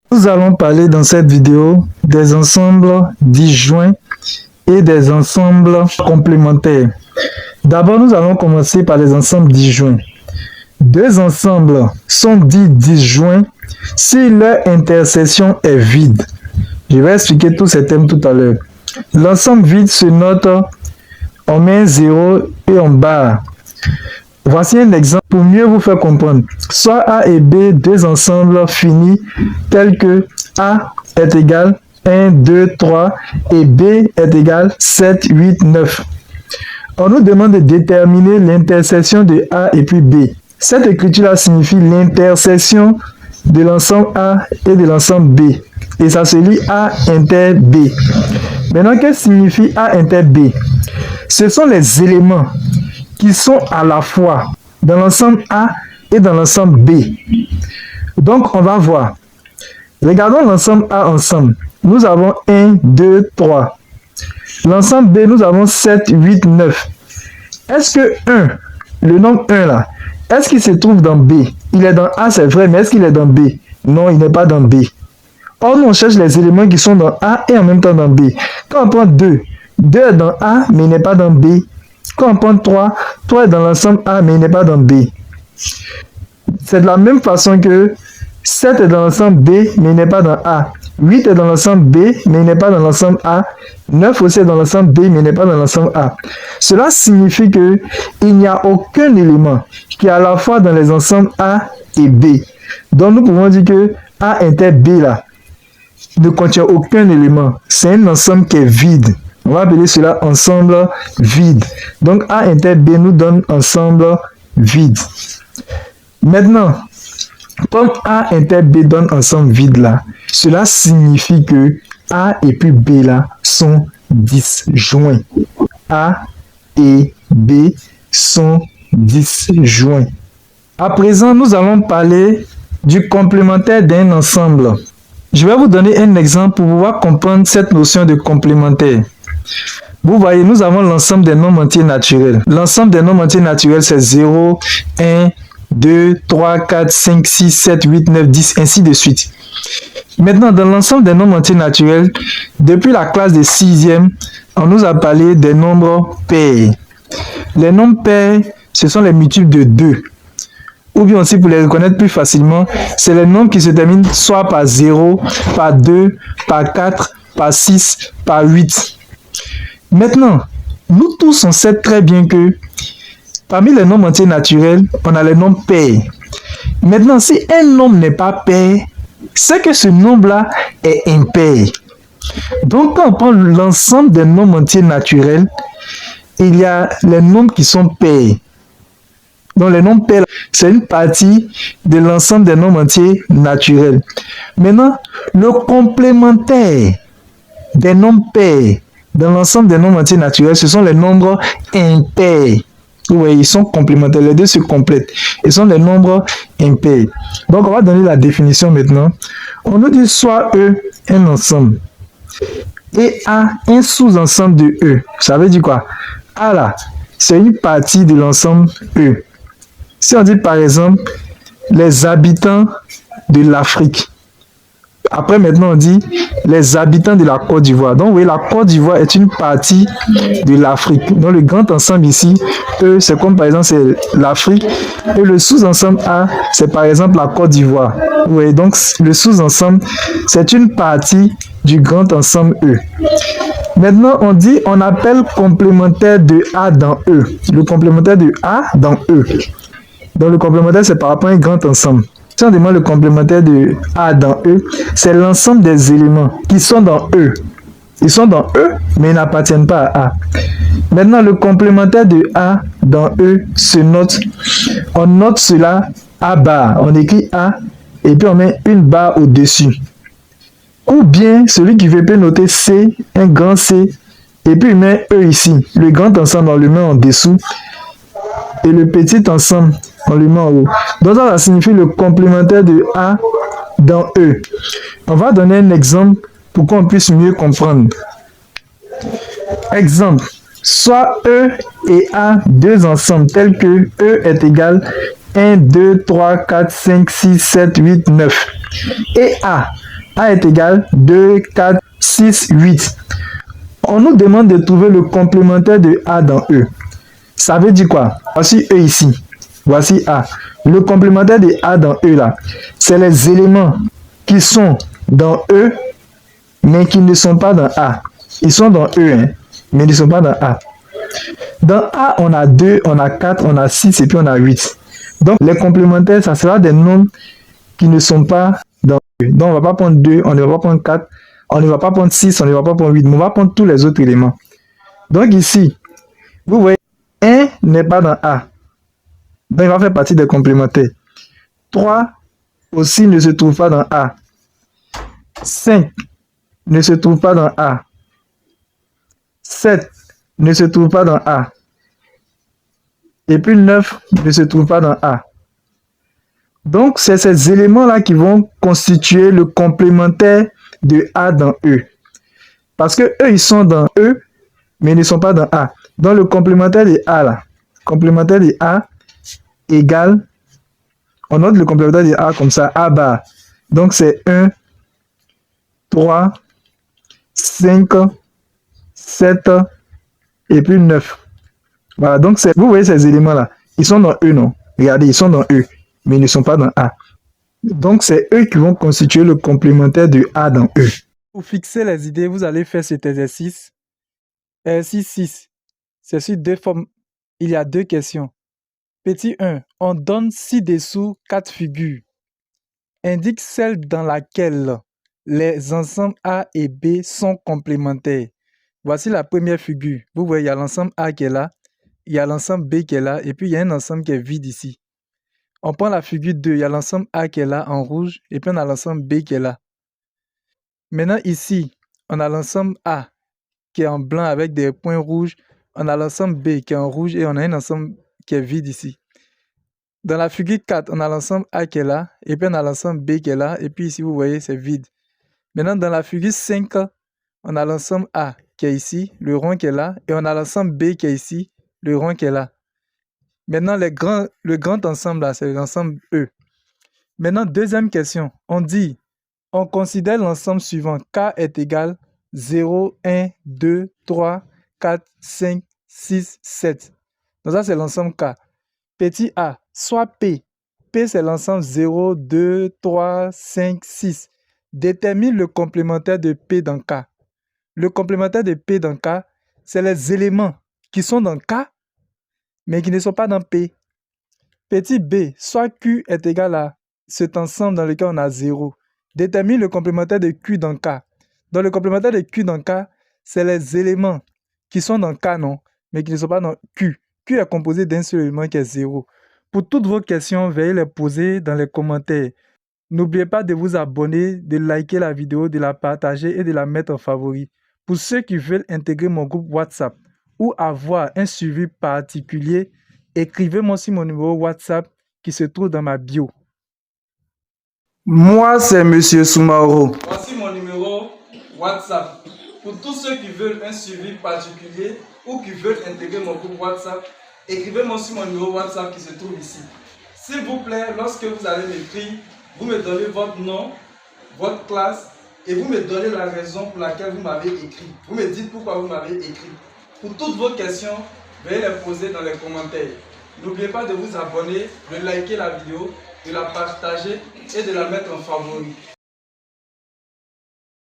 Nous allons parler dans cette vidéo des ensembles disjoints et des ensembles complémentaires. D'abord, nous allons commencer par les ensembles disjoints. Deux ensembles sont dits disjoints si leur intersection est vide. Je vais expliquer tous ces thèmes tout à l'heure. L'ensemble vide se note, on met 0 et on barre. Voici un exemple pour mieux vous faire comprendre. Soit A et B, deux ensembles finis tels que A est égal 1, 2, 3 et B est égal 7, 8, 9. On nous demande de déterminer l'intersection de A et puis B. Cette écriture-là signifie l'intersection de l'ensemble A et de l'ensemble B. Et ça se lit A inter B. Maintenant, qu'est-ce que signifie A inter B? Ce sont les éléments qui sont à la fois dans l'ensemble A et dans l'ensemble B. Donc, on va voir. Regardons l'ensemble A ensemble. Nous avons 1, 2, 3. L'ensemble B, nous avons 7, 8, 9. Est-ce que 1, le nombre 1 là, est-ce qu'il se trouve dans B? Il est dans A, c'est vrai, mais est-ce qu'il est dans B? Non, il n'est pas dans B. Or, nous, on cherche les éléments qui sont dans A et en même temps dans B. Quand on prend 2, 2 est dans A, mais il n'est pas dans B. Quand on prend 3, 3 est dans l'ensemble A, mais il n'est pas dans B. C'est de la même façon que 7 est dans l'ensemble B, mais il n'est pas dans A. 8 est dans l'ensemble B, mais il n'est pas dans l'ensemble A. 9 aussi est dans l'ensemble B, mais il n'est pas dans l'ensemble A. Cela signifie qu'il n'y a aucun élément qui est à la fois dans les ensembles A et B. Donc nous pouvons dire que A inter B là ne contient aucun élément. C'est un ensemble qui est vide. On va appeler cela ensemble vide. Donc A inter B nous donne ensemble vide. Maintenant, comme A inter B donne ensemble vide là, cela signifie que A et puis B là sont disjoints. A et B sont disjoints. À présent, nous allons parler du complémentaire d'un ensemble. Je vais vous donner un exemple pour pouvoir comprendre cette notion de complémentaire. Vous voyez, nous avons l'ensemble des nombres entiers naturels. L'ensemble des nombres entiers naturels, c'est 0, 1, 2, 3, 4, 5, 6, 7, 8, 9, 10, ainsi de suite. Maintenant, dans l'ensemble des nombres entiers naturels, depuis la classe de 6e, on nous a parlé des nombres pairs. Les nombres pairs, ce sont les multiples de 2. Ou bien aussi, pour les reconnaître plus facilement, c'est les nombres qui se terminent soit par 0, par 2, par 4, par 6, par 8. Maintenant, nous tous, on sait très bien que parmi les nombres entiers naturels, on a les nombres pairs. Maintenant, si un nombre n'est pas pair, c'est que ce nombre-là est impair. Donc, quand on prend l'ensemble des nombres entiers naturels, il y a les nombres qui sont pairs. Donc, les nombres pairs, c'est une partie de l'ensemble des nombres entiers naturels. Maintenant, le complémentaire des nombres pairs dans l'ensemble des nombres entiers naturels, ce sont les nombres impairs. Vous voyez, ils sont complémentaires, les deux se complètent. Ils sont les nombres impairs. Donc, on va donner la définition maintenant. On nous dit soit E, un ensemble, et A, un sous-ensemble de E. Ça veut dire quoi? A là, c'est une partie de l'ensemble E. Si on dit par exemple les habitants de l'Afrique. Après, maintenant, on dit les habitants de la Côte d'Ivoire. Donc, vous voyez, la Côte d'Ivoire est une partie de l'Afrique. Donc, le grand ensemble ici, E, c'est comme par exemple, c'est l'Afrique. Et le sous-ensemble A, c'est par exemple la Côte d'Ivoire. Vous voyez, donc, le sous-ensemble, c'est une partie du grand ensemble E. Maintenant, on dit, on appelle complémentaire de A dans E. Le complémentaire de A dans E. Donc, le complémentaire, c'est par rapport à un grand ensemble. Si on demande le complémentaire de A dans E, c'est l'ensemble des éléments qui sont dans E. Ils sont dans E, mais ils n'appartiennent pas à A. Maintenant, le complémentaire de A dans E se note. On note cela A barre. On écrit A et puis on met une barre au-dessus. Ou bien, celui qui veut peut noter C, un grand C, et puis il met E ici. Le grand ensemble, on le met en dessous. Et le petit ensemble, on le met en haut. Donc ça signifie le complémentaire de A dans E. On va donner un exemple pour qu'on puisse mieux comprendre. Exemple. Soit E et A, deux ensembles tels que E est égal 1, 2, 3, 4, 5, 6, 7, 8, 9. Et A, A est égal 2, 4, 6, 8. On nous demande de trouver le complémentaire de A dans E. Ça veut dire quoi? Voici E ici. Voici A. Le complémentaire de A dans E là, c'est les éléments qui sont dans E, mais qui ne sont pas dans A. Ils sont dans E, hein, mais ils ne sont pas dans A. Dans A, on a 2, on a 4, on a 6 et puis on a 8. Donc, les complémentaires, ça sera des nombres qui ne sont pas dans E. Donc, on ne va pas prendre 2, on ne va pas prendre 4, on ne va pas prendre 6, on ne va pas prendre 8, mais on va prendre tous les autres éléments. Donc, ici, vous voyez, 1 n'est pas dans A. Donc, il va faire partie des complémentaires. 3 aussi ne se trouve pas dans A. 5 ne se trouve pas dans A. 7 ne se trouve pas dans A. Et puis 9 ne se trouve pas dans A. Donc, c'est ces éléments-là qui vont constituer le complémentaire de A dans E. Parce que eux, ils sont dans E, mais ils ne sont pas dans A. Donc, le complémentaire de A, là, complémentaire de A égale, on note le complémentaire de A comme ça, A bar. Donc, c'est 1, 3, 5, 7 et puis 9. Voilà, donc vous voyez ces éléments-là. Ils sont dans E, non? Regardez, ils sont dans E, mais ils ne sont pas dans A. Donc, c'est eux qui vont constituer le complémentaire de A dans E. Pour fixer les idées, vous allez faire cet exercice. Exercice 6. C'est sur deux formes. Il y a deux questions. Petit 1. On donne ci-dessous 4 figures. Indique celle dans laquelle les ensembles A et B sont complémentaires. Voici la première figure. Vous voyez, il y a l'ensemble A qui est là, il y a l'ensemble B qui est là, et puis il y a un ensemble qui est vide ici. On prend la figure 2, il y a l'ensemble A qui est là en rouge, et puis on a l'ensemble B qui est là. Maintenant ici, on a l'ensemble A qui est en blanc avec des points rouges, on a l'ensemble B qui est en rouge, et on a un ensemble qui est vide ici. Dans la figure 4, on a l'ensemble A qui est là, et puis on a l'ensemble B qui est là, et puis ici, vous voyez, c'est vide. Maintenant, dans la figure 5, on a l'ensemble A qui est ici, le rond qui est là, et on a l'ensemble B qui est ici, le rond qui est là. Maintenant, le grand ensemble là, c'est l'ensemble E. Maintenant, deuxième question. On considère l'ensemble suivant. K est égal 0, 1, 2, 3, 4, 5, 6, 7. Donc ça, c'est l'ensemble K. Petit a, soit P. P, c'est l'ensemble 0, 2, 3, 5, 6. Détermine le complémentaire de P dans K. Le complémentaire de P dans K, c'est les éléments qui sont dans K, mais qui ne sont pas dans P. Petit b, soit Q est égal à cet ensemble dans lequel on a 0. Détermine le complémentaire de Q dans K. Donc le complémentaire de Q dans K, c'est les éléments qui sont dans K, non, mais qui ne sont pas dans Q. Q est composé d'un seul élément qui est 0. Pour toutes vos questions, veuillez les poser dans les commentaires. N'oubliez pas de vous abonner, de liker la vidéo, de la partager et de la mettre en favori. Pour ceux qui veulent intégrer mon groupe WhatsApp ou avoir un suivi particulier, écrivez-moi sur mon numéro WhatsApp qui se trouve dans ma bio. Moi, c'est Monsieur Soumaoro. Voici mon numéro WhatsApp. Pour tous ceux qui veulent un suivi particulier ou qui veulent intégrer mon groupe WhatsApp, écrivez-moi sur mon numéro WhatsApp qui se trouve ici. S'il vous plaît, lorsque vous allez m'écrire, vous me donnez votre nom, votre classe et vous me donnez la raison pour laquelle vous m'avez écrit. Vous me dites pourquoi vous m'avez écrit. Pour toutes vos questions, veuillez les poser dans les commentaires. N'oubliez pas de vous abonner, de liker la vidéo, de la partager et de la mettre en favori.